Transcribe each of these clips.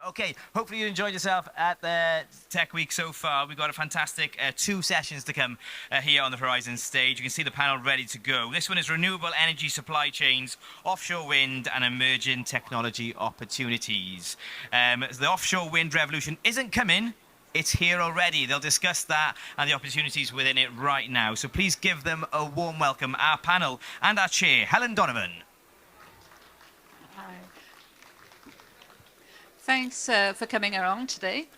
Okay, hopefully you enjoyed yourself at the Tech Week so far. We've got a fantastic 2 sessions to come here on the Horizon stage. You can see the panel ready to go. This one is renewable energy supply chains, offshore wind and emerging technology opportunities. The offshore wind revolution isn't coming. It's here already. They'll discuss that and the opportunities within it right now. So please give them a warm welcome, our panel and our chair, Helen Donovan. Thanks for coming along today.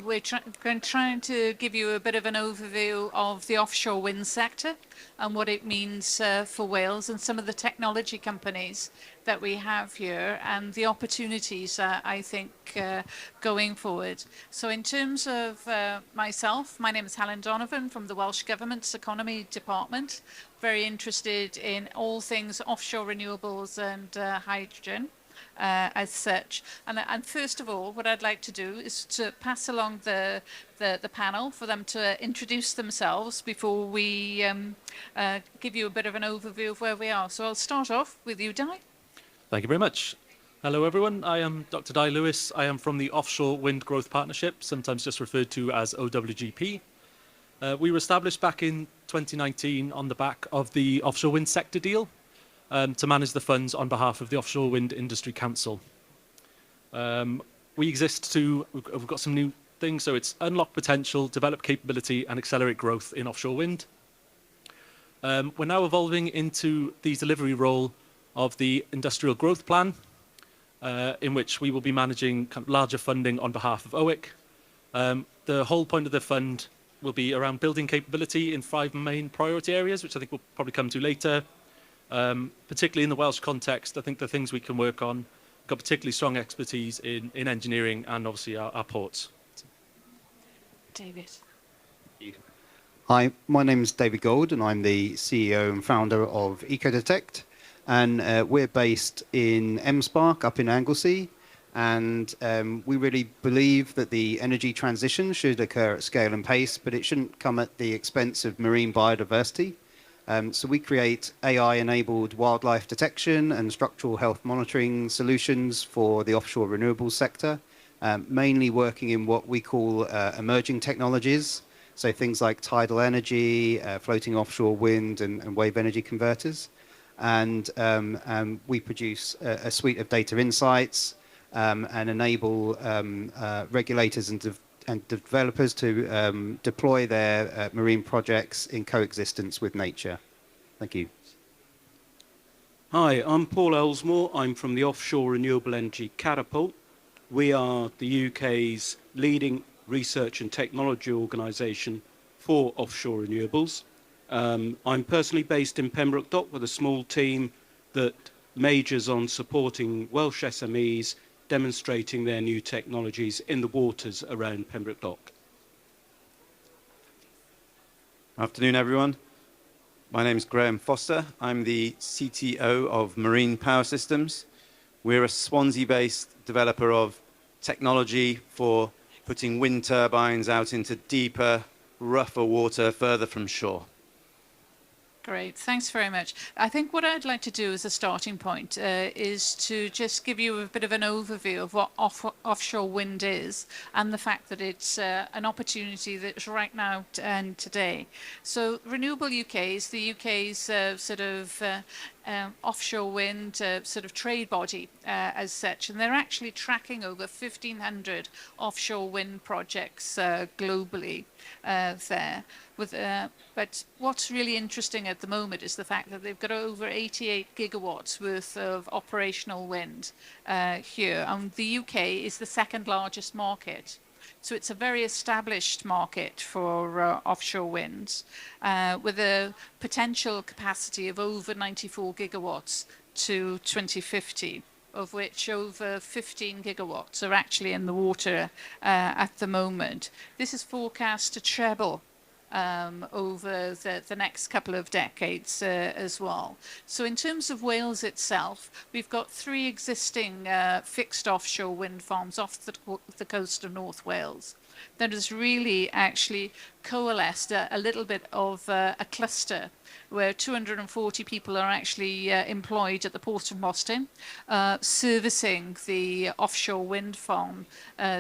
We're trying to give you a bit of an overview of the offshore wind sector and what it means for Wales and some of the technology companies that we have here and the opportunities, I think, going forward. So in terms of myself, my name is Helen Donovan from the Welsh Government's Economy Department. Very interested in all things offshore renewables and hydrogen. As such. And first of all, what I'd like to do is to pass along the panel for them to introduce themselves before we give you a bit of an overview of where we are. So I'll start off with you, Di. Thank you very much. Hello, everyone. I am Dr. Di Lewis. I am from the Offshore Wind Growth Partnership, sometimes just referred to as OWGP. We were established back in 2019 on the back of the offshore wind sector deal. To manage the funds on behalf of the Offshore Wind Industry Council. We've got some new things, so it's unlock potential, develop capability and accelerate growth in offshore wind. We're now evolving into the delivery role of the Industrial Growth Plan, in which we will be managing kind of larger funding on behalf of OWIC. The whole point of the fund will be around building capability in 5 main priority areas, which I think we'll probably come to later. Particularly in the Welsh context, I think the things we can work on, got particularly strong expertise in engineering and obviously our ports. David. Hi, my name is David Gold and I'm the CEO and founder of Ecodetect. And we're based in Ellsmore up in Anglesey. And we really believe that the energy transition should occur at scale and pace, but it shouldn't come at the expense of marine biodiversity. So we create AI-enabled wildlife detection and structural health monitoring solutions for the offshore renewables sector, mainly working in what we call emerging technologies. So things like tidal energy, floating offshore wind and wave energy converters. And we produce a suite of data insights and enable regulators and developers to deploy their marine projects in coexistence with nature. Thank you. Hi, I'm Paul Ellsmore. I'm from the Offshore Renewable Energy Catapult. We are the UK's leading research and technology organisation for offshore renewables. I'm personally based in Pembroke Dock with a small team that majors on supporting Welsh SMEs demonstrating their new technologies in the waters around Pembroke Dock. Afternoon, everyone. My name is Graham Foster. I'm the CTO of Marine Power Systems. We're a Swansea-based developer of technology for putting wind turbines out into deeper, rougher water further from shore. Great, thanks very much. I think what I'd like to do as a starting point is to just give you a bit of an overview of what offshore wind is and the fact that it's an opportunity that's right now and today. So Renewable UK is the UK's sort of offshore wind sort of trade body as such, and they're actually tracking over 1,500 offshore wind projects globally there. But what's really interesting at the moment is the fact that they've got over 88 gigawatts worth of operational wind here, and the UK is the second largest market. So it's a very established market for offshore winds with a potential capacity of over 94 gigawatts to 2050, of which over 15 gigawatts are actually in the water at the moment. This is forecast to treble over the next couple of decades as well. So in terms of Wales itself, we've got 3 existing fixed offshore wind farms off the coast of North Wales. that has really actually coalesced a little bit of a cluster where 240 people are actually employed at the Port of Boston, servicing the offshore wind farm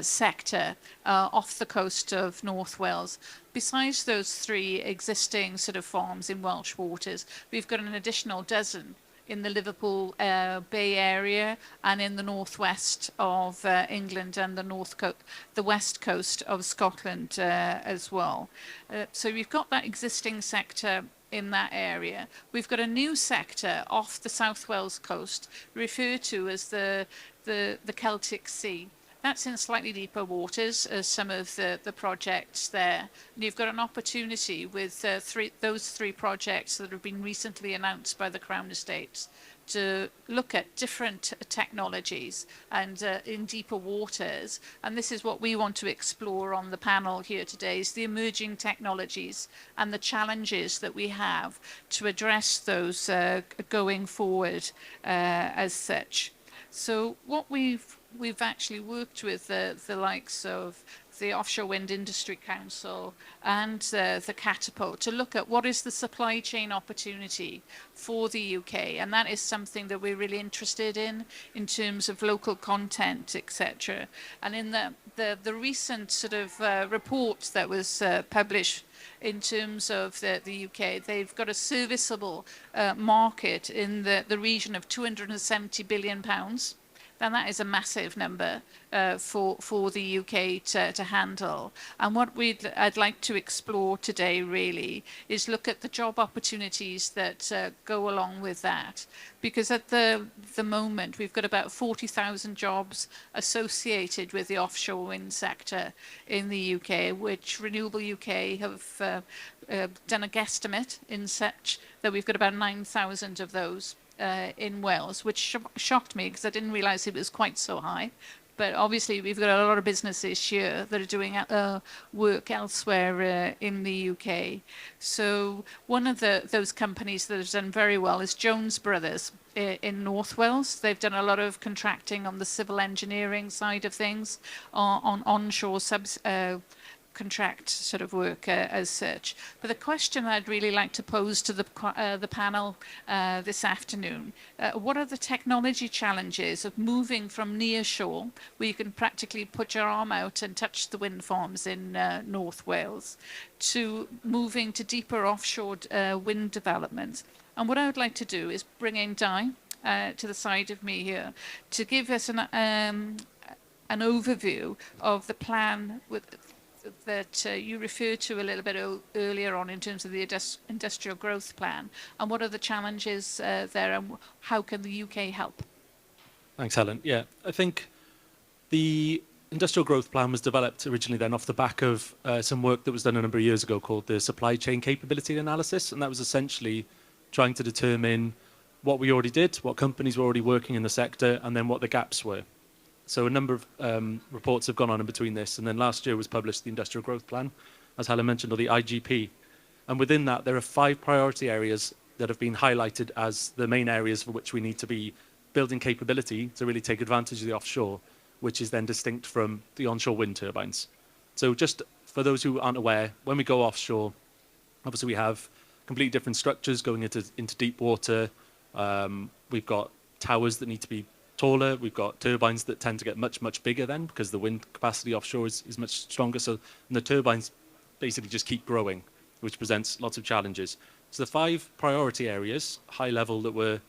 sector off the coast of North Wales. Besides those 3 existing sort of farms in Welsh waters, we've got an additional dozen in the Liverpool Bay area and in the northwest of England and the west coast of Scotland as well. So we've got that existing sector in that area. We've got a new sector off the South Wales coast referred to as the Celtic Sea. That's in slightly deeper waters as some of the projects there. And you've got an opportunity with those 3 projects that have been recently announced by the Crown Estates to look at different technologies and in deeper waters. And this is what we want to explore on the panel here today, is the emerging technologies and the challenges that we have to address those going forward as such. So what we've actually worked with the likes of the Offshore Wind Industry Council and the Catapult to look at what is the supply chain opportunity for the UK, and that is something that we're really interested in terms of local content, etc. And in the recent sort of report that was published in terms of the UK, they've got a serviceable market in the region of £270 billion. Then that is a massive number for the UK to handle. And what I'd like to explore today really is look at the job opportunities that go along with that. Because at the moment, we've got about 40,000 jobs associated with the offshore wind sector in the UK, which Renewable UK have done a guesstimate in such that we've got about 9,000 of those in Wales, which shocked me because I didn't realise it was quite so high. But obviously we've got a lot of businesses here that are doing work elsewhere in the UK. So one of those companies that has done very well is Jones Brothers in North Wales. They've done a lot of contracting on the civil engineering side of things, on onshore contract sort of work as such. But the question I'd really like to pose to the panel this afternoon, what are the technology challenges of moving from near shore, where you can practically put your arm out and touch the wind farms in North Wales, to moving to deeper offshore wind developments? And what I would like to do is bring in Di to the side of me here to give us an overview of the plan that you referred to a little bit earlier on in terms of the industrial growth plan, and what are the challenges there, and how can the UK help? Thanks, Helen. Yeah, I think the industrial growth plan was developed originally then off the back of some work that was done a number of years ago called the supply chain capability analysis, and that was essentially trying to determine what we already did, what companies were already working in the sector, and then what the gaps were. So a number of reports have gone on in between this, and then last year was published the Industrial Growth Plan, as Helen mentioned, or the IGP. And within that, there are 5 priority areas that have been highlighted as the main areas for which we need to be building capability to really take advantage of the offshore, which is then distinct from the onshore wind turbines. So just for those who aren't aware, when we go offshore, obviously we have completely different structures going into deep water. We've got towers that need to be taller. We've got turbines that tend to get much, much bigger then because the wind capacity offshore is much stronger. So and the turbines basically just keep growing, which presents lots of challenges. So the 5 priority areas, high level, that were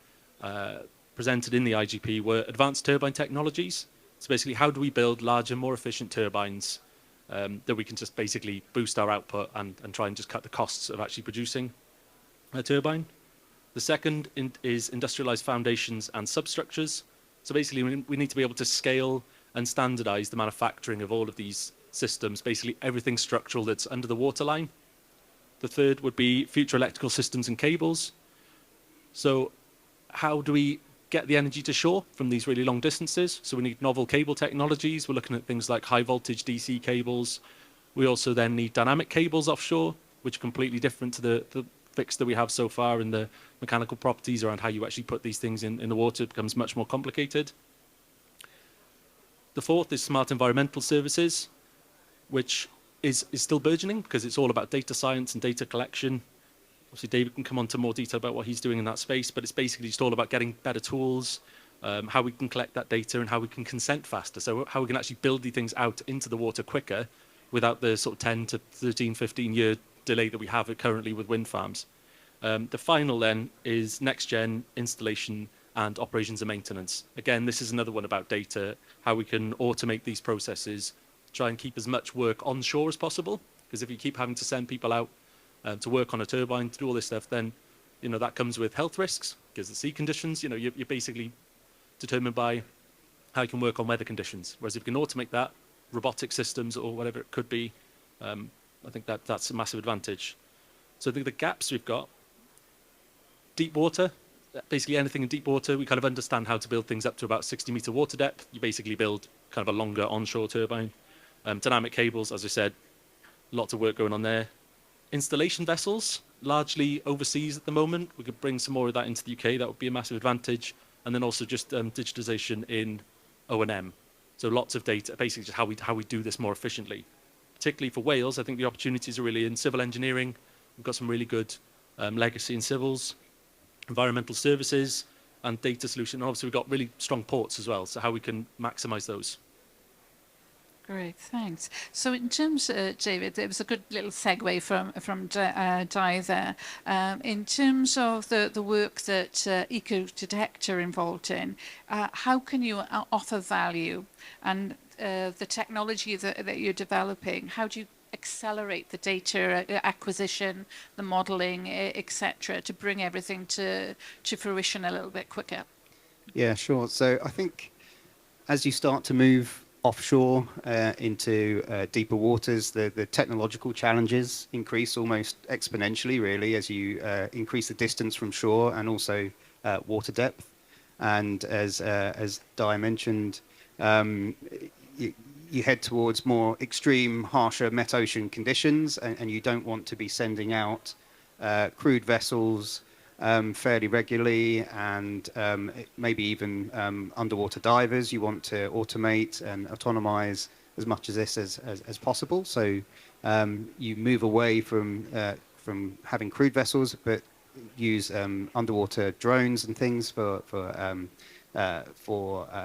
presented in the IGP were advanced turbine technologies. So basically, how do we build larger, more efficient turbines that we can just basically boost our output and try and just cut the costs of actually producing a turbine. The second is industrialized foundations and substructures. So basically, we need to be able to scale and standardize the manufacturing of all of these systems, basically everything structural that's under the waterline. The third would be future electrical systems and cables. So how do we get the energy to shore from these really long distances? So we need novel cable technologies. We're looking at things like high voltage DC cables. We also then need dynamic cables offshore, which are completely different to the fix that we have so far, and the mechanical properties around how you actually put these things in the water becomes much more complicated. The fourth is smart environmental services. which is still burgeoning because it's all about data science and data collection. Obviously, David can come on to more detail about what he's doing in that space, but it's basically just all about getting better tools, how we can collect that data and how we can consent faster. So how we can actually build these things out into the water quicker without the sort of 10 to 13, 15-year delay that we have currently with wind farms. The final then is next-gen installation and operations and maintenance. Again, this is another one about data, how we can automate these processes, try and keep as much work onshore as possible, because if you keep having to send people out to work on a turbine, to do all this stuff, then that comes with health risks, because the sea conditions, you're basically determined by how you can work on weather conditions. Whereas if you can automate that, robotic systems or whatever it could be, I think that's a massive advantage. So I think the gaps we've got, deep water, basically anything in deep water, we kind of understand how to build things up to about 60-meter water depth. You basically build kind of a longer onshore turbine. Dynamic cables, as I said, lots of work going on there. Installation vessels, largely overseas at the moment. We could bring some more of that into the UK. That would be a massive advantage. And then also just digitization in O&M. So lots of data, basically just how we do this more efficiently. Particularly for Wales, I think the opportunities are really in civil engineering. We've got some really good legacy in civils, environmental services, and data solution. And obviously, we've got really strong ports as well, so how we can maximize those. Great, thanks. So in terms, David, there was a good little segue from Di there. In terms of the work that Ecodetect are involved in, how can you offer value? And the technology that you're developing, how do you accelerate the data acquisition, the modeling, etc., to bring everything to fruition a little bit quicker? Yeah, sure. So I think as you start to move offshore into deeper waters, the technological challenges increase almost exponentially, really, as you increase the distance from shore and also water depth. And as Di mentioned, you head towards more extreme, harsher metocean conditions, and you don't want to be sending out crewed vessels fairly regularly, and maybe even underwater divers. You want to automate and autonomize as much of this as possible. So you move away from having crewed vessels, but use underwater drones and things for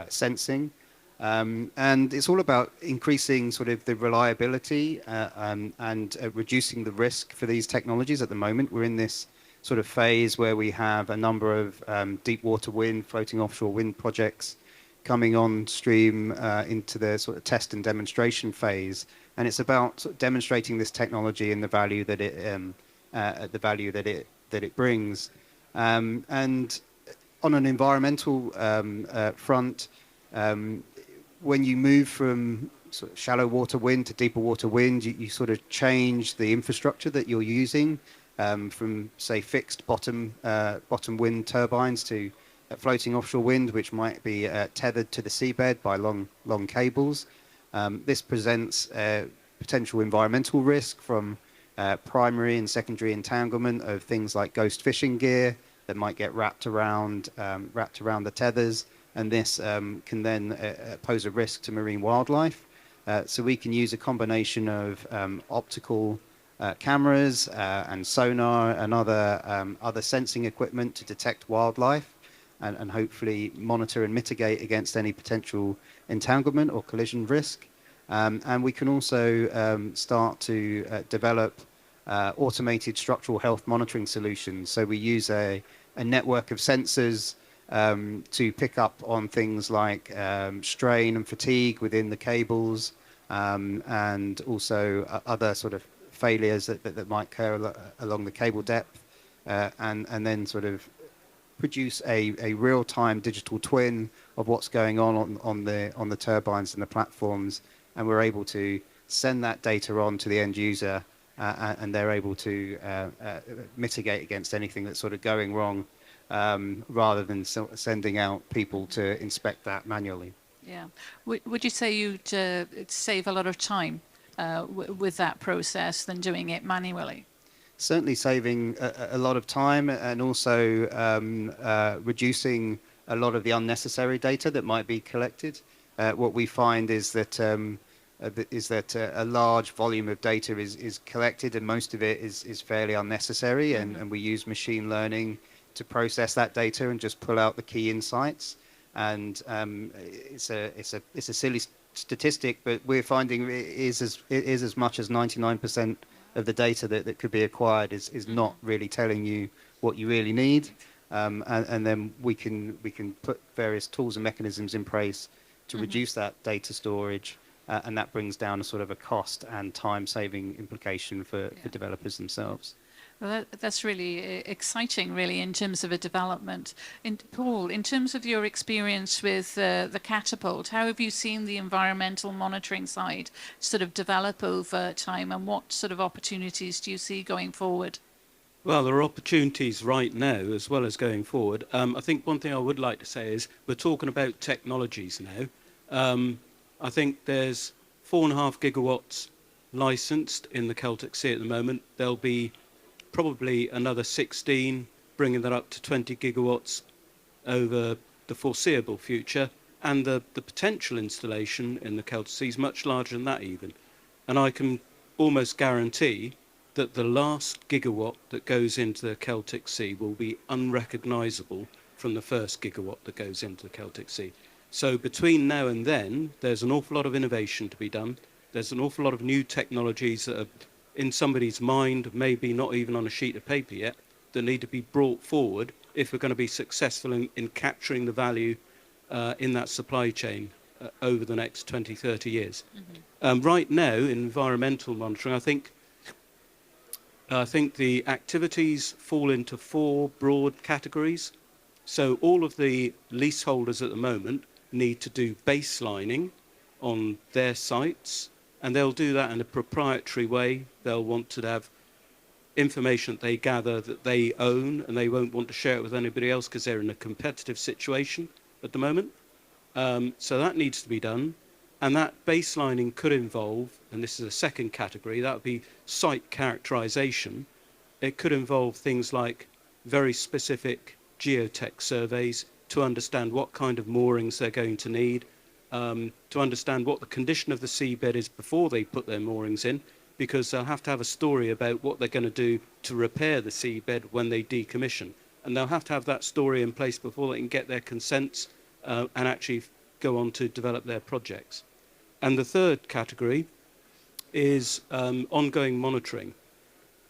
sensing. And it's all about increasing sort of the reliability and reducing the risk for these technologies. At the moment, we're in this sort of phase where we have a number of deep water wind, floating offshore wind projects coming on stream into the sort of test and demonstration phase. And it's about sort of demonstrating this technology and the value that it brings. And on an environmental front, when you move from sort of shallow water wind to deeper water wind, you sort of change the infrastructure that you're using from, say, fixed bottom wind turbines to floating offshore wind, which might be tethered to the seabed by long cables. This presents potential environmental risk from primary and secondary entanglement of things like ghost fishing gear that might get wrapped around the tethers, and this can then pose a risk to marine wildlife. So we can use a combination of optical cameras and sonar and other sensing equipment to detect wildlife and hopefully monitor and mitigate against any potential entanglement or collision risk. And we can also start to develop automated structural health monitoring solutions. So we use a network of sensors to pick up on things like strain and fatigue within the cables, and also other sort of failures that might occur along the cable depth, and then sort of produce a real-time digital twin of what's going on the turbines and the platforms, and we're able to send that data on to the end user, and they're able to mitigate against anything that's sort of going wrong, rather than sending out people to inspect that manually. Yeah. Would you say you'd save a lot of time with that process than doing it manually? Certainly saving a lot of time, and also reducing a lot of the unnecessary data that might be collected. What we find is that is that a large volume of data is collected, and most of it is fairly unnecessary, and we use machine learning to process that data and just pull out the key insights. And it's a silly statistic, but we're finding it is as much as 99% of the data that could be acquired is not really telling you what you really need. And then we can put various tools and mechanisms in place to reduce that data storage, and that brings down a sort of a cost and time-saving implication for developers themselves. Well, that's really exciting, really, in terms of a development. Paul, in terms of your experience with the Catapult, how have you seen the environmental monitoring side sort of develop over time, and what sort of opportunities do you see going forward? Well, there are opportunities right now as well as going forward. I think one thing I would like to say is we're talking about technologies now. I think there's 4.5 gigawatts licensed in the Celtic Sea at the moment. There'll be probably another 16, bringing that up to 20 gigawatts over the foreseeable future. And the potential installation in the Celtic Sea is much larger than that even. And I can almost guarantee that the last gigawatt that goes into the Celtic Sea will be unrecognisable from the first gigawatt that goes into the Celtic Sea. So between now and then, there's an awful lot of innovation to be done. There's an awful lot of new technologies that are in somebody's mind, maybe not even on a sheet of paper yet, that need to be brought forward if we're going to be successful in capturing the value in that supply chain over the next 20, 30 years. Right now, in environmental monitoring, I think the activities fall into 4 broad categories. So all of the leaseholders at the moment need to do baselining on their sites, and they'll do that in a proprietary way. They'll want to have information that they gather that they own, and they won't want to share it with anybody else because they're in a competitive situation at the moment. So that needs to be done. And that baselining could involve, and this is a second category, that would be site characterization. It could involve things like very specific geotech surveys to understand what kind of moorings they're going to need, to understand what the condition of the seabed is before they put their moorings in, because they'll have to have a story about what they're going to do to repair the seabed when they decommission. And they'll have to have that story in place before they can get their consents and actually go on to develop their projects. And the third category is ongoing monitoring.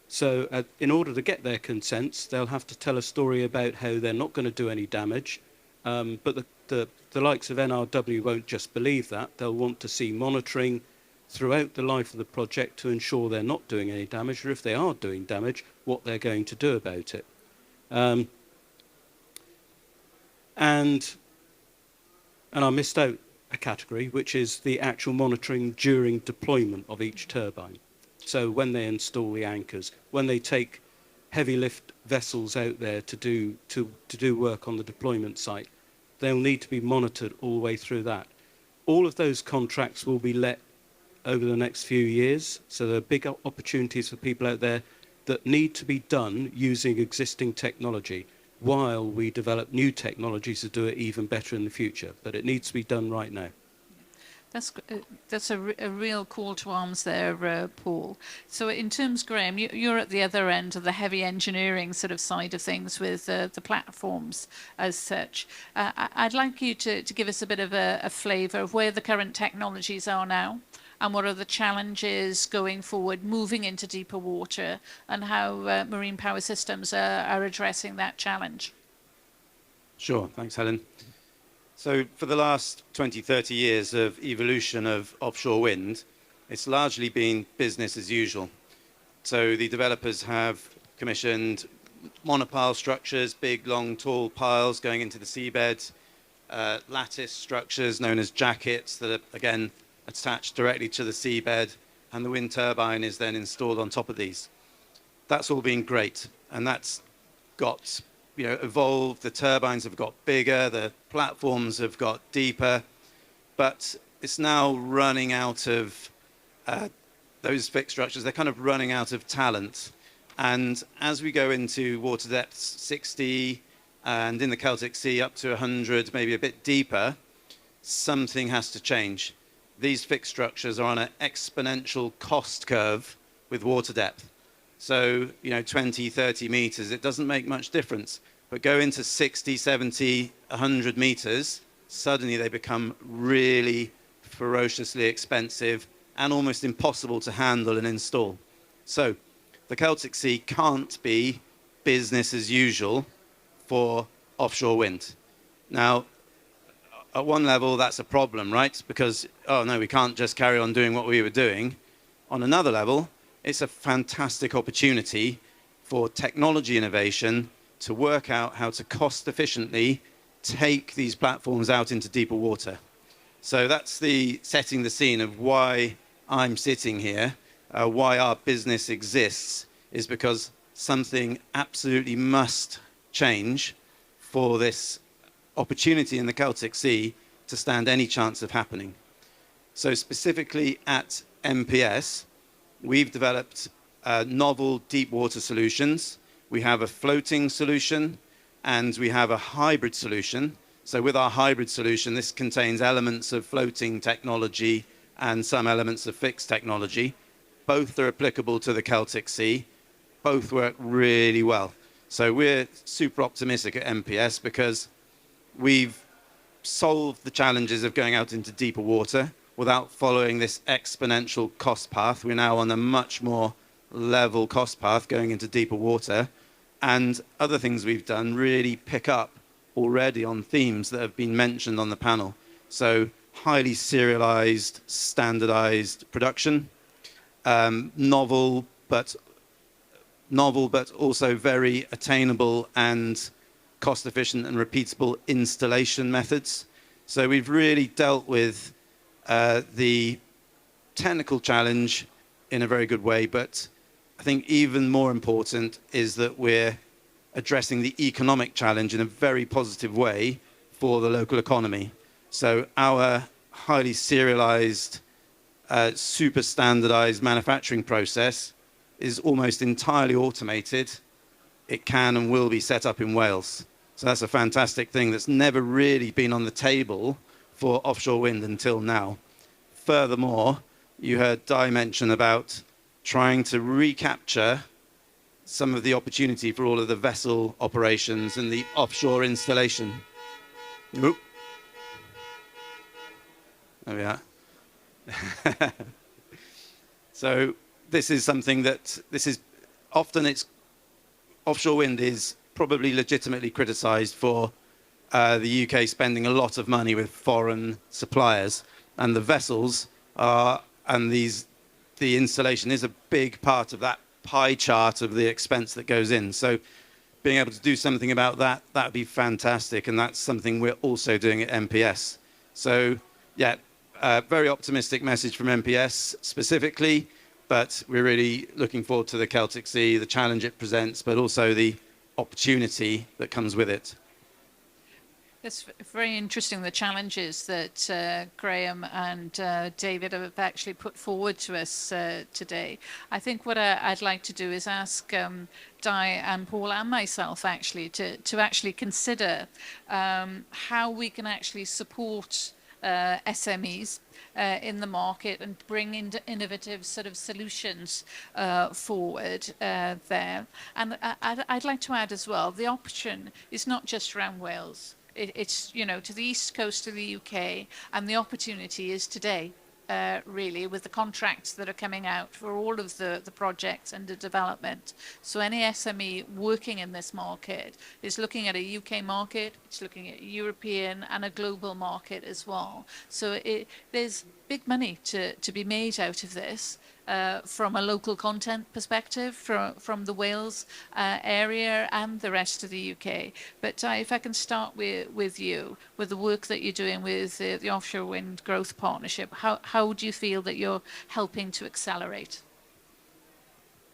So in order to get their consents, they'll have to tell a story about how they're not going to do any damage. But the likes of NRW won't just believe that. They'll want to see monitoring throughout the life of the project to ensure they're not doing any damage, or if they are doing damage, what they're going to do about it. And I missed out a category, which is the actual monitoring during deployment of each turbine. So when they install the anchors, when they take heavy lift vessels out there to do work on the deployment site, they'll need to be monitored all the way through that. All of those contracts will be let over the next few years, so there are big opportunities for people out there that need to be done using existing technology while we develop new technologies to do it even better in the future. But it needs to be done right now. That's a real call to arms there, Paul. So in terms, Graham, you're at the other end of the heavy engineering sort of side of things with the platforms as such. I'd like you to give us a bit of a flavour of where the current technologies are now, and what are the challenges going forward, moving into deeper water, and how marine power systems are addressing that challenge. Sure, thanks, Helen. So for the last 20, 30 years of evolution of offshore wind, it's largely been business as usual. So the developers have commissioned monopile structures, big, long, tall piles going into the seabed, lattice structures known as jackets that are, again, attached directly to the seabed, and the wind turbine is then installed on top of these. That's all been great, and that's got evolved. The turbines have got bigger, the platforms have got deeper, but it's now running out of those fixed structures. They're kind of running out of talent. And as we go into water depths 60 and in the Celtic Sea up to 100, maybe a bit deeper, something has to change. these fixed structures are on an exponential cost curve with water depth. So, 20, 30 meters, it doesn't make much difference. But go into 60, 70, 100 meters, suddenly they become really ferociously expensive and almost impossible to handle and install. So the Celtic Sea can't be business as usual for offshore wind. Now, at one level, that's a problem, right? Because, oh no, we can't just carry on doing what we were doing. On another level, it's a fantastic opportunity for technology innovation to work out how to cost efficiently take these platforms out into deeper water. So that's the setting the scene of why I'm sitting here, why our business exists, is because something absolutely must change for this opportunity in the Celtic Sea to stand any chance of happening. So specifically at MPS, we've developed novel deep water solutions. We have a floating solution and we have a hybrid solution. So with our hybrid solution, this contains elements of floating technology and some elements of fixed technology. Both are applicable to the Celtic Sea. Both work really well. So we're super optimistic at MPS because we've solved the challenges of going out into deeper water without following this exponential cost path. We're now on a much more level cost path going into deeper water. And other things we've done really pick up already on themes that have been mentioned on the panel. So highly serialized, standardized production, novel but also very attainable and cost efficient and repeatable installation methods. So we've really dealt with the technical challenge in a very good way, but I think even more important is that we're addressing the economic challenge in a very positive way for the local economy. So our highly serialized, super standardized manufacturing process is almost entirely automated. It can and will be set up in Wales. So that's a fantastic thing that's never really been on the table for offshore wind until now. Furthermore, you heard Di mention about trying to recapture some of the opportunity for all of the vessel operations and the offshore installation. Oop. There we are. So this is something that offshore wind is probably legitimately criticised for the UK spending a lot of money with foreign suppliers, and the vessels are, and the installation is a big part of that pie chart of the expense that goes in. So being able to do something about that would be fantastic, and that's something we're also doing at MPS. So yeah, very optimistic message from MPS specifically, but we're really looking forward to the Celtic Sea, the challenge it presents, but also the opportunity that comes with it. It's very interesting, the challenges that Graham and David have actually put forward to us today. I think what I'd like to do is ask Di and Paul and myself actually to actually consider how we can actually support SMEs in the market and bring in innovative sort of solutions forward there. And I'd like to add as well, the option is not just around Wales. It's, to the east coast of the UK, and the opportunity is today, really, with the contracts that are coming out for all of the projects under development. So any SME working in this market is looking at a UK market, it's looking at a European and a global market as well. So there's big money to be made out of this. From a local content perspective, from the Wales area and the rest of the UK. But if I can start with you, with the work that you're doing with the Offshore Wind Growth Partnership, how do you feel that you're helping to accelerate?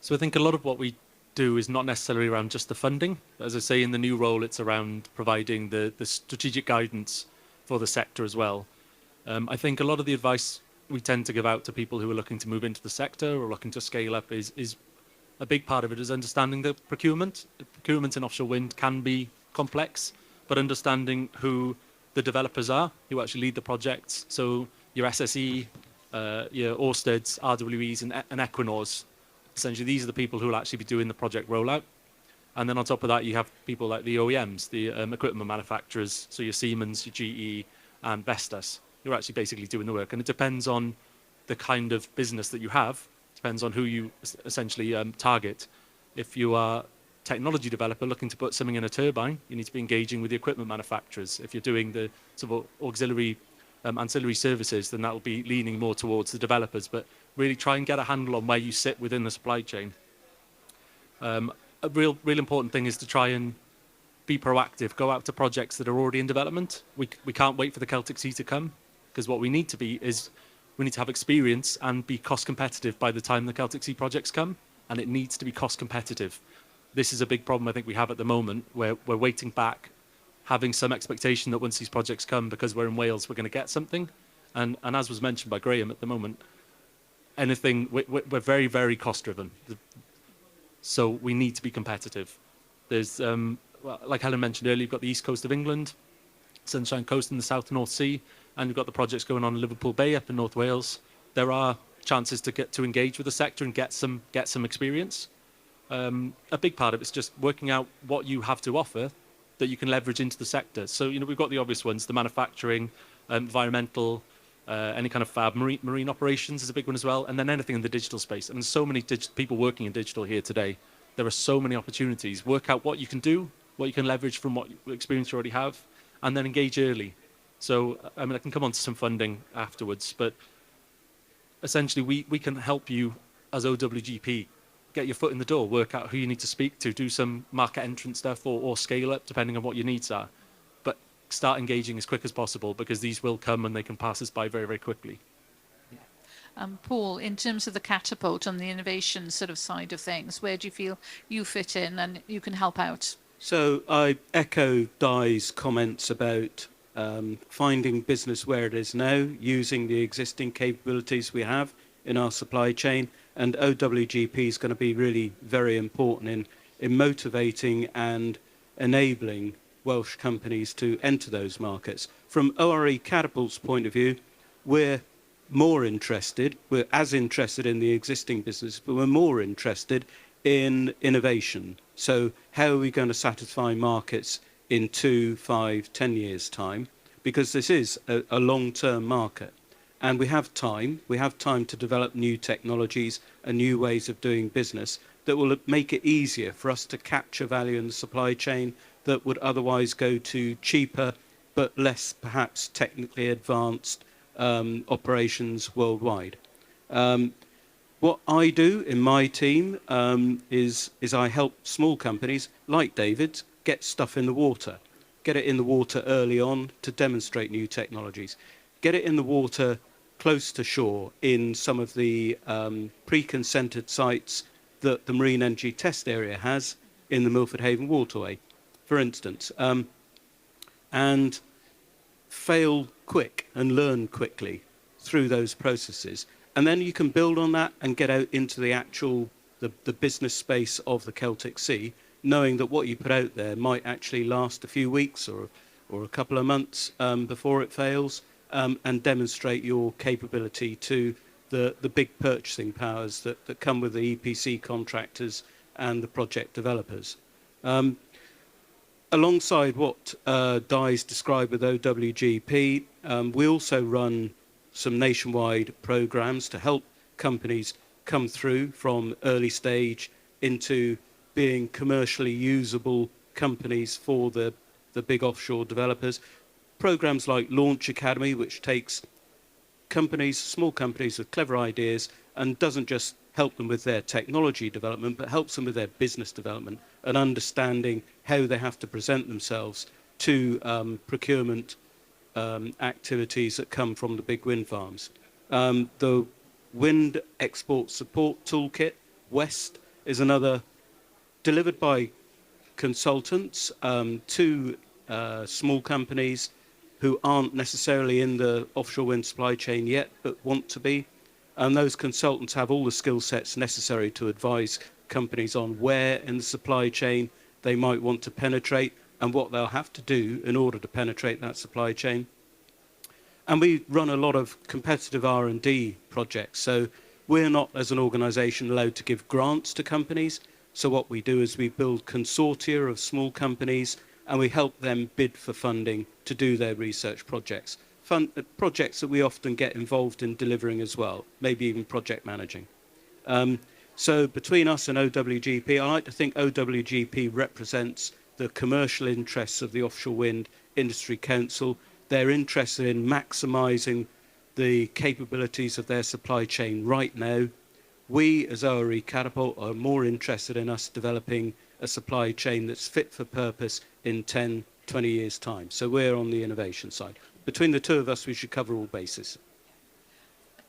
So I think a lot of what we do is not necessarily around just the funding. As I say, in the new role, it's around providing the strategic guidance for the sector as well. I think a lot of the advice we tend to give out to people who are looking to move into the sector or looking to scale up is a big part of it is understanding the procurement. The procurement in offshore wind can be complex, but understanding who the developers are, who actually lead the projects. So your SSE, your Ørsteds, RWEs, and Equinors. Essentially, these are the people who will actually be doing the project rollout. And then on top of that, you have people like the OEMs, the equipment manufacturers, so your Siemens, your GE, and Vestas. You're actually basically doing the work. And it depends on the kind of business that you have, depends on who you essentially target. If you are a technology developer looking to put something in a turbine, you need to be engaging with the equipment manufacturers. If you're doing the sort of auxiliary ancillary services, then that will be leaning more towards the developers. But really try and get a handle on where you sit within the supply chain. A real important thing is to try and be proactive. Go out to projects that are already in development. We can't wait for the Celtic Sea to come, because what we need to be is we need to have experience and be cost competitive by the time the Celtic Sea projects come, and it needs to be cost competitive. This is a big problem I think we have at the moment, where we're waiting back, having some expectation that once these projects come, because we're in Wales, we're going to get something. And as was mentioned by Graham, at the moment, we're very, very cost driven. So we need to be competitive. There's, well, like Helen mentioned earlier, you've got the east coast of England, Sunshine Coast in the South North Sea, and you've got the projects going on in Liverpool Bay up in North Wales. There are chances to get to engage with the sector and get some experience. A big part of it's just working out what you have to offer that you can leverage into the sector. So, we've got the obvious ones, the manufacturing, environmental, any kind of fab, marine operations is a big one as well, and then anything in the digital space. And there's so many people working in digital here today. There are so many opportunities. Work out what you can do, what you can leverage from what experience you already have, and then engage early. So, I can come on to some funding afterwards, but essentially we can help you as OWGP get your foot in the door, work out who you need to speak to, do some market entrance stuff or scale up depending on what your needs are. But start engaging as quick as possible, because these will come and they can pass us by very, very quickly. Paul, in terms of the Catapult on the innovation sort of side of things, where do you feel you fit in and you can help out? So I echo Di's comments about finding business where it is now, using the existing capabilities we have in our supply chain, and OWGP is going to be really very important in motivating and enabling Welsh companies to enter those markets. From ORE Catapult's point of view, we're as interested in the existing business, but we're more interested in innovation. So how are we going to satisfy markets in 2, 5, 10 years' time? Because this is a long-term market. And we have time to develop new technologies and new ways of doing business that will make it easier for us to capture value in the supply chain that would otherwise go to cheaper but less perhaps technically advanced operations worldwide. What I do in my team is I help small companies like David get stuff in the water, get it in the water early on to demonstrate new technologies, get it in the water close to shore in some of the pre-consented sites that the Marine Energy Test Area has in the Milford Haven Waterway, for instance, and fail quick and learn quickly through those processes. And then you can build on that and get out into the actual, the business space of the Celtic Sea, knowing that what you put out there might actually last a few weeks or a couple of months before it fails. And demonstrate your capability to the big purchasing powers that come with the EPC contractors and the project developers. Alongside what Di's described with OWGP, we also run some nationwide programs to help companies come through from early stage into being commercially usable companies for the big offshore developers. Programs like Launch Academy, which takes companies, small companies with clever ideas and doesn't just help them with their technology development, but helps them with their business development and understanding how they have to present themselves to procurement activities that come from the big wind farms. The Wind Export Support Toolkit, West, is another delivered by consultants to small companies who aren't necessarily in the offshore wind supply chain yet, but want to be. And those consultants have all the skill sets necessary to advise companies on where in the supply chain they might want to penetrate and what they'll have to do in order to penetrate that supply chain. And we run a lot of competitive R&D projects. So we're not, as an organisation, allowed to give grants to companies. So what we do is we build consortia of small companies and we help them bid for funding to do their research projects. Projects that we often get involved in delivering as well, maybe even project managing. So between us and OWGP, I like to think OWGP represents the commercial interests of the Offshore Wind Industry Council. They're interested in maximising the capabilities of their supply chain right now. We, as ORE Catapult, are more interested in us developing a supply chain that's fit for purpose in 10, 20 years' time. So we're on the innovation side. Between the two of us, we should cover all bases.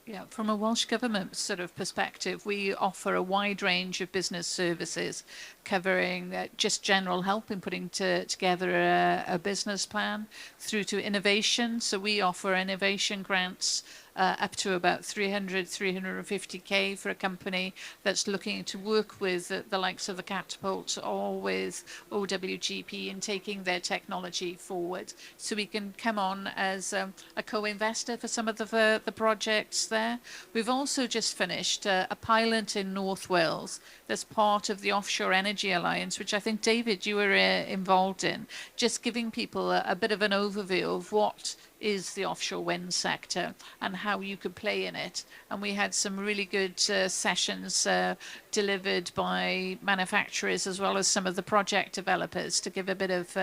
Yeah, from a Welsh Government sort of perspective, we offer a wide range of business services covering just general help in putting together a business plan through to innovation. So we offer innovation grants up to about 350k for a company that's looking to work with the likes of the Catapult or with OWGP in taking their technology forward. So we can come on as a co-investor for some of the projects there. We've also just finished a pilot in North Wales that's part of the Offshore Energy Alliance, which I think, David, you were involved in, just giving people a bit of an overview of what is the offshore wind sector and how you could play in it. And we had some really good sessions delivered by manufacturers as well as some of the project developers to give a bit of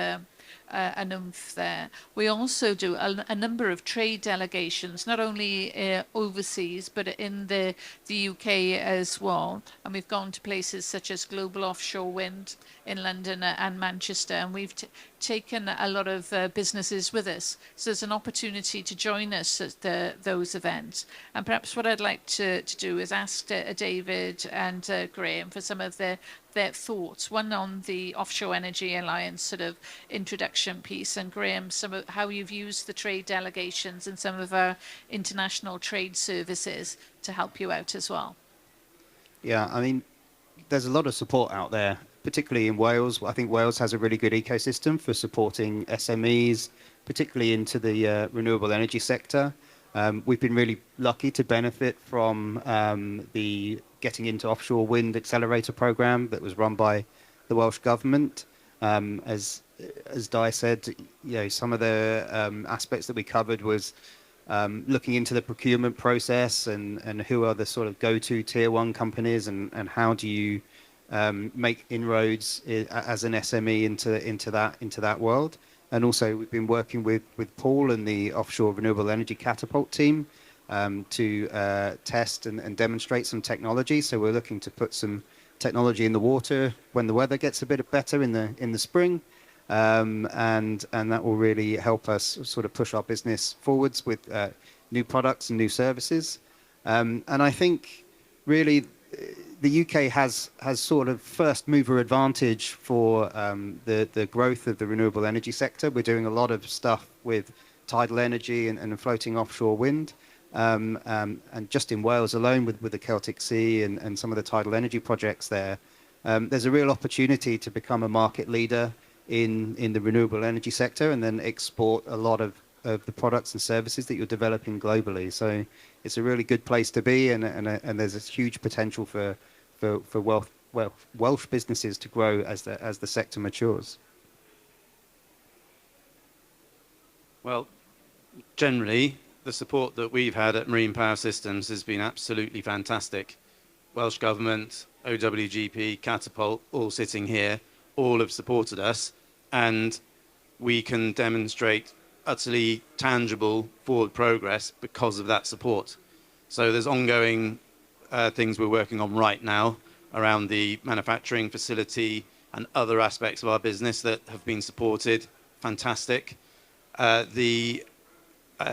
an oomph there. We also do a number of trade delegations, not only overseas, but in the UK as well. And we've gone to places such as Global Offshore Wind in London and Manchester, and we've taken a lot of businesses with us. So there's an opportunity to join us at those events. And perhaps what I'd like to do is ask David and Graham for some of their thoughts. One on the Offshore Energy Alliance sort of introduction piece, and Graham, some of how you've used the trade delegations and some of our international trade services to help you out as well. Yeah, I mean, there's a lot of support out there, particularly in Wales. I think Wales has a really good ecosystem for supporting SMEs, particularly into the renewable energy sector. We've been really lucky to benefit from the Getting into Offshore Wind Accelerator program that was run by the Welsh Government. As Di said, you know, some of the aspects that we covered was looking into the procurement process and who are the sort of go-to tier one companies and how do you make inroads as an SME into that world. And also we've been working with Paul and the Offshore Renewable Energy Catapult team to test and demonstrate some technology. So we're looking to put some technology in the water when the weather gets a bit better in the spring, and that will really help us sort of push our business forwards with new products and new services. And I think really the UK has sort of first mover advantage for the growth of the renewable energy sector. We're doing a lot of stuff with tidal energy and floating offshore wind. And just in Wales alone with the Celtic Sea and some of the tidal energy projects there, there's a real opportunity to become a market leader in the renewable energy sector and then export a lot of the products and services that you're developing globally. So it's a really good place to be, and there's a huge potential for Welsh businesses to grow as the sector matures. Well, generally, the support that we've had at Marine Power Systems has been absolutely fantastic. Welsh Government, OWGP, Catapult, all sitting here, all have supported us, and we can demonstrate utterly tangible forward progress because of that support. So there's ongoing things we're working on right now around the manufacturing facility and other aspects of our business that have been supported. Fantastic. The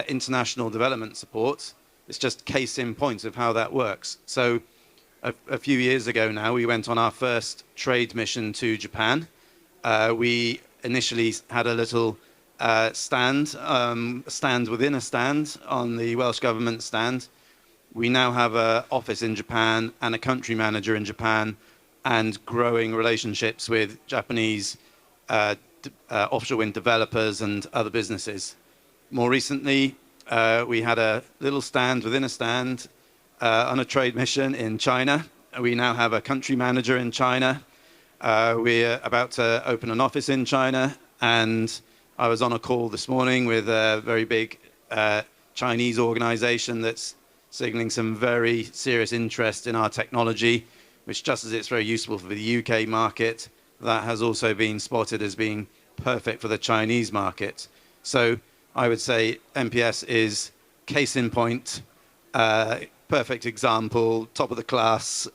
international development support is just case in point of how that works. So a few years ago now, we went on our first trade mission to Japan. We initially had a little stand within a stand on the Welsh Government stand. We now have an office in Japan and a country manager in Japan and growing relationships with Japanese offshore wind developers and other businesses. More recently, we had a little stand within a stand on a trade mission in China. We now have a country manager in China. We're about to open an office in China, and I was on a call this morning with a very big Chinese organization that's signaling some very serious interest in our technology, which, just as it's very useful for the UK market, that has also been spotted as being perfect for the Chinese market. So I would say MPS is case in point, perfect example, top of the class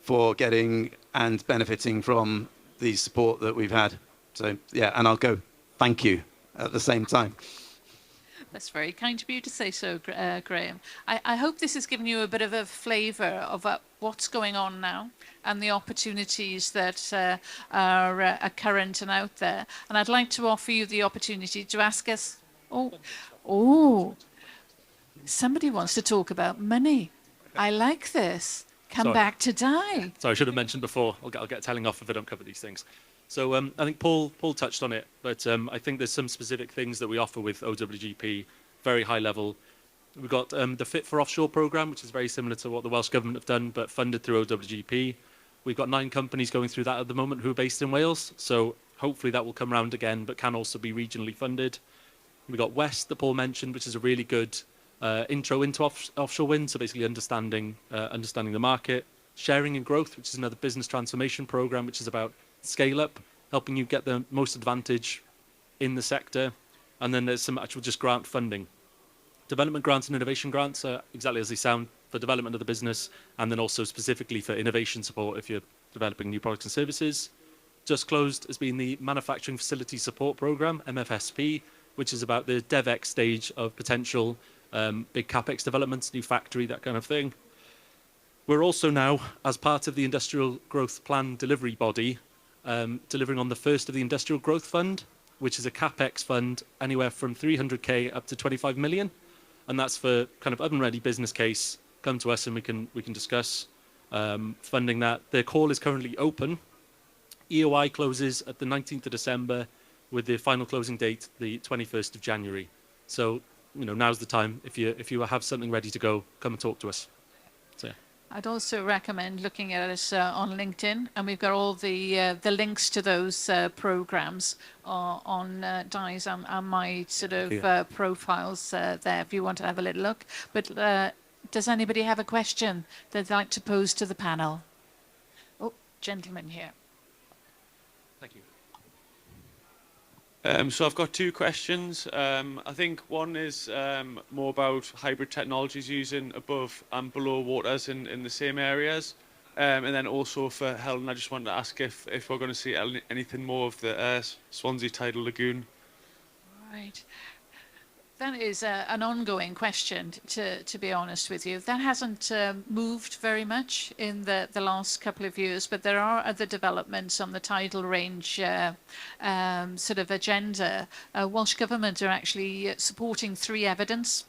for getting and benefiting from the support that we've had. So yeah, and I'll go thank you at the same time. That's very kind of you to say so, Graham. I hope this has given you a bit of a flavour of what's going on now and the opportunities that are current and out there. And I'd like to offer you the opportunity to ask us, somebody wants to talk about money. I like this. Come back to die. Sorry, I should have mentioned before. I'll get telling off if I don't cover these things. So I think Paul touched on it, but I think there's some specific things that we offer with OWGP, very high level. We've got the Fit for Offshore program, which is very similar to what the Welsh Government have done, but funded through OWGP. We've got 9 companies going through that at the moment who are based in Wales, so hopefully that will come round again, but can also be regionally funded. We've got West that Paul mentioned, which is a really good intro into offshore wind, so basically understanding the market. Sharing and Growth, which is another business transformation program, which is about scale up, helping you get the most advantage in the sector. And then there's some actual just grant funding. Development grants and innovation grants are exactly as they sound, for development of the business, and then also specifically for innovation support if you're developing new products and services. Just closed has been the Manufacturing Facility Support Program, MFSP, which is about the DevEx stage of potential big capex developments, new factory, that kind of thing. We're also now, as part of the Industrial Growth Plan delivery body, delivering on the first of the Industrial Growth Fund, which is a capex fund anywhere from 300k up to 25 million, and that's for kind of oven-ready business case. Come to us and we can discuss funding that. The call is currently open. EOI closes at the 19th of December, with the final closing date the 21st of January. So now's the time. If you have something ready to go, come and talk to us. So yeah. I'd also recommend looking at us on LinkedIn, and we've got all the links to those programs on Di's and my sort of profiles there if you want to have a little look. But does anybody have a question they'd like to pose to the panel? Oh, gentleman here. Thank you. So I've got 2 questions. I think one is more about hybrid technologies using above and below waters in the same areas. And then also for Helen, I just wanted to ask if we're going to see anything more of the Swansea Tidal Lagoon. Right. That is an ongoing question, to be honest with you. That hasn't moved very much in the last couple of years, but there are other developments on the tidal range sort of agenda. Welsh Government are actually supporting 3 evidence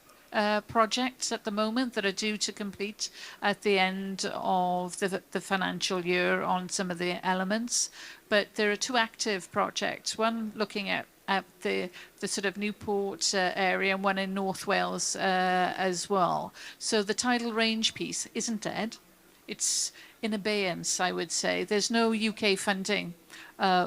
projects at the moment that are due to complete at the end of the financial year on some of the elements. But there are 2 active projects, one looking at the sort of Newport area, and one in North Wales as well. So the tidal range piece isn't dead. It's in abeyance, I would say. There's no UK funding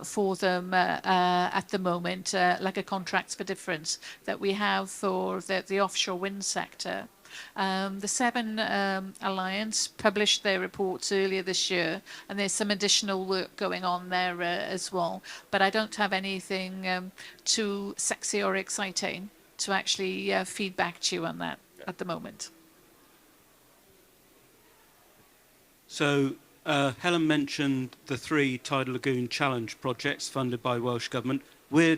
for them at the moment, like a Contracts for Difference that we have for the offshore wind sector. The Seven Alliance published their reports earlier this year, and there's some additional work going on there as well. But I don't have anything too sexy or exciting to actually feed back to you on that at the moment. So Helen mentioned the 3 Tidal Lagoon Challenge projects funded by Welsh Government. We're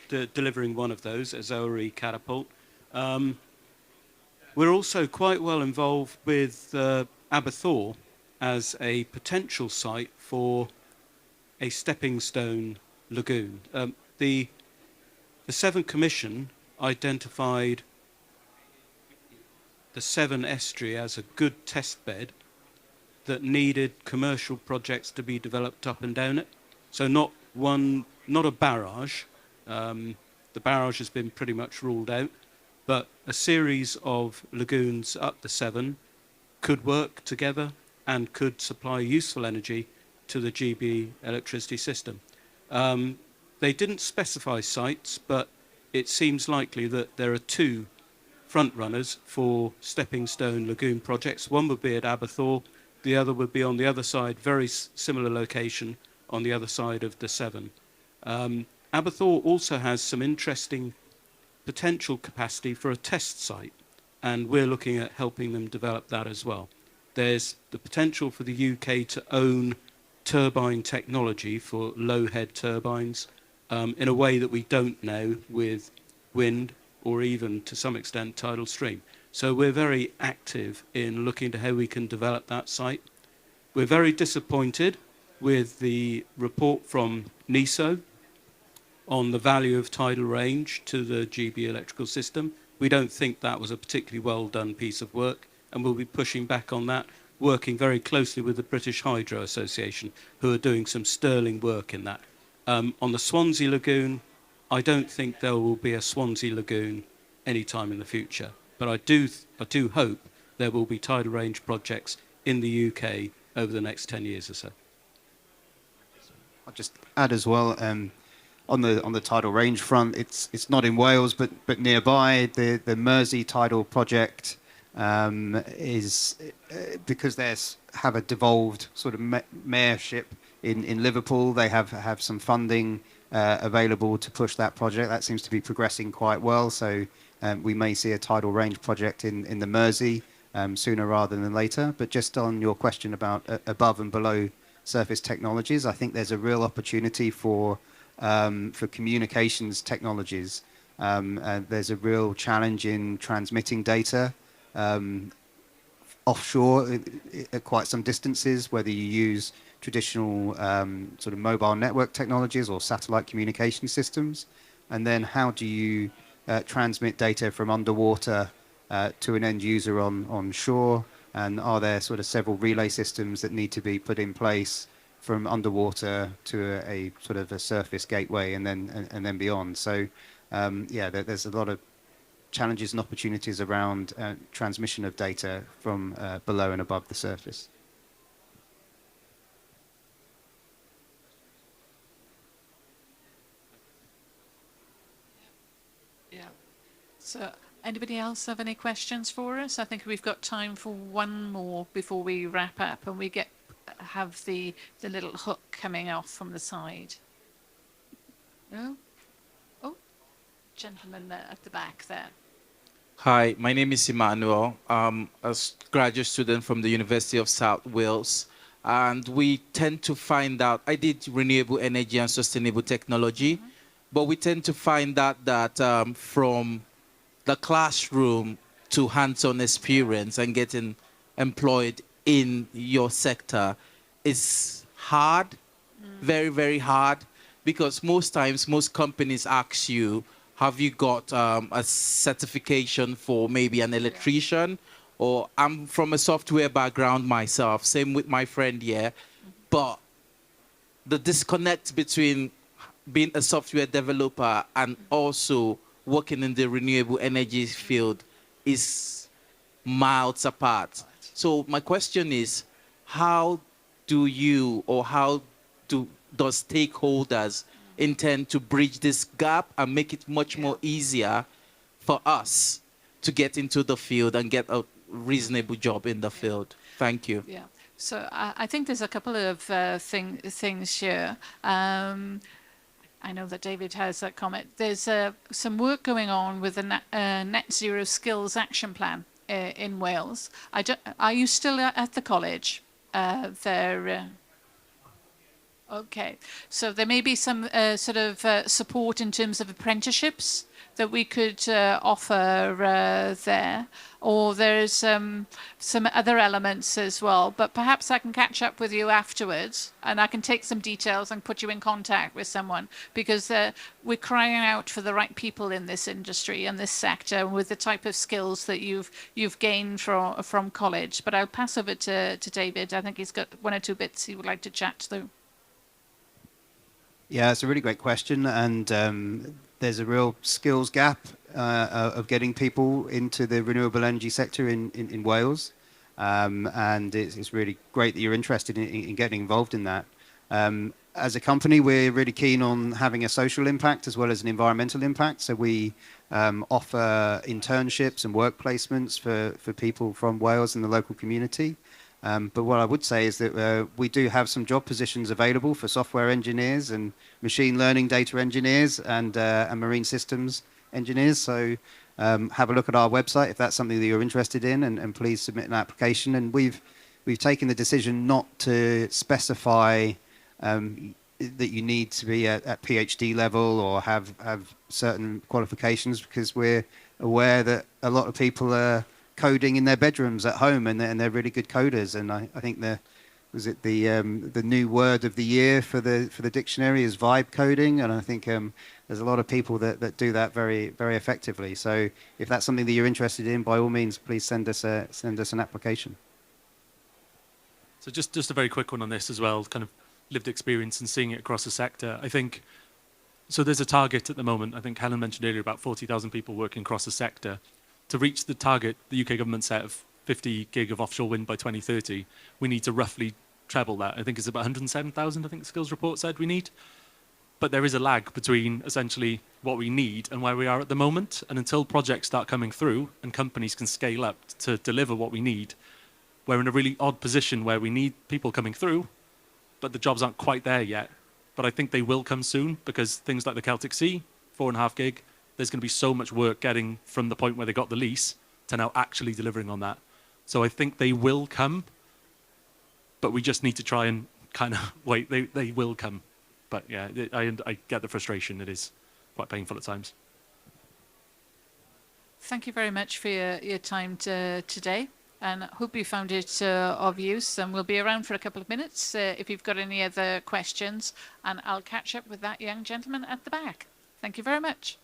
delivering one of those as ORE Catapult. We're also quite well involved with Aberthaw as a potential site for a stepping stone lagoon. The Severn Commission identified the Severn Estuary as a good test bed that needed commercial projects to be developed up and down it. So not a barrage. The barrage has been pretty much ruled out. but a series of lagoons up the Severn could work together and could supply useful energy to the GB electricity system. They didn't specify sites, but it seems likely that there are two front runners for stepping stone lagoon projects. One would be at Aberthaw, the other would be on the other side, very similar location on the other side of the Severn. Aberthaw also has some interesting potential capacity for a test site, and we're looking at helping them develop that as well. There's the potential for the UK to own turbine technology for low head turbines in a way that we don't know with wind or even to some extent tidal stream. So we're very active in looking to how we can develop that site. We're very disappointed with the report from NESO on the value of tidal range to the GB electrical system. We don't think that was a particularly well done piece of work, and we'll be pushing back on that, working very closely with the British Hydro Association, who are doing some sterling work in that. On the Swansea Lagoon, I don't think there will be a Swansea Lagoon anytime in the future, but I do hope there will be tidal range projects in the UK over the next 10 years or so. I'll just add as well, on the tidal range front, it's not in Wales, but nearby. The Mersey tidal project is because they have a devolved sort of mayorship in Liverpool. They have some funding available to push that project. That seems to be progressing quite well. So we may see a tidal range project in the Mersey sooner rather than later. But just on your question about above and below surface technologies, I think there's a real opportunity for communications technologies. There's a real challenge in transmitting data offshore at quite some distances, whether you use traditional sort of mobile network technologies or satellite communication systems. And then how do you transmit data from underwater to an end user on shore? And are there sort of several relay systems that need to be put in place from underwater to a sort of a surface gateway and then beyond? So yeah, there's a lot of challenges and opportunities around transmission of data from below and above the surface. Yeah. So anybody else have any questions for us? I think we've got time for one more before we wrap up and we have the little hook coming off from the side. No? Oh, gentleman there at the back there. Hi, my name is Emmanuel. I'm a graduate student from the University of South Wales. And we tend to find out, I did renewable energy and sustainable technology, but we tend to find out that from the classroom to hands-on experience and getting employed in your sector is hard, very, very hard, because most times, most companies ask you, have you got a certification for maybe an electrician? Or I'm from a software background myself, same with my friend here, but the disconnect between being a software developer and also working in the renewable energy field is miles apart. So my question is, how do you or how does stakeholders intend to bridge this gap and make it much more easier for us to get into the field and get a reasonable job in the field? Thank you. Yeah. So I think there's a couple of things here. I know that David has that comment. There's some work going on with the Net Zero Skills Action Plan in Wales. Are you still at the college? Okay, so there may be some sort of support in terms of apprenticeships that we could offer there, or there's some other elements as well. But perhaps I can catch up with you afterwards, and I can take some details and put you in contact with someone, because we're crying out for the right people in this industry and this sector with the type of skills that you've gained from college. But I'll pass over to David. I think he's got one or two bits he would like to chat through. Yeah, it's a really great question, and there's a real skills gap of getting people into the renewable energy sector in Wales. And it's really great that you're interested in getting involved in that. As a company, we're really keen on having a social impact as well as an environmental impact. So we offer internships and work placements for people from Wales and the local community. But what I would say is that we do have some job positions available for software engineers and machine learning data engineers and marine systems engineers. So have a look at our website if that's something that you're interested in, and please submit an application. And we've taken the decision not to specify that you need to be at PhD level or have certain qualifications, because we're aware that a lot of people are coding in their bedrooms at home, and they're really good coders. And I think the new word of the year for the dictionary is vibe coding, and I think there's a lot of people that do that very, very effectively. So if that's something that you're interested in, by all means, please send us an application. So just a very quick one on this as well, kind of lived experience and seeing it across the sector. I think, so there's a target at the moment, I think Helen mentioned earlier, about 40,000 people working across the sector. To reach the target the UK government set of 50 gig of offshore wind by 2030, we need to roughly treble that. I think it's about 107,000, I think the skills report said we need. But there is a lag between essentially what we need and where we are at the moment. And until projects start coming through and companies can scale up to deliver what we need, we're in a really odd position where we need people coming through, but the jobs aren't quite there yet. But I think they will come soon, because things like the Celtic Sea, 4.5 gig, there's going to be so much work getting from the point where they got the lease to now actually delivering on that. So I think they will come, but we just need to try and kind of wait. They will come. But yeah, I get the frustration. It is quite painful at times. Thank you very much for your time today, and I hope you found it of use. And we'll be around for a couple of minutes if you've got any other questions, and I'll catch up with that young gentleman at the back. Thank you very much.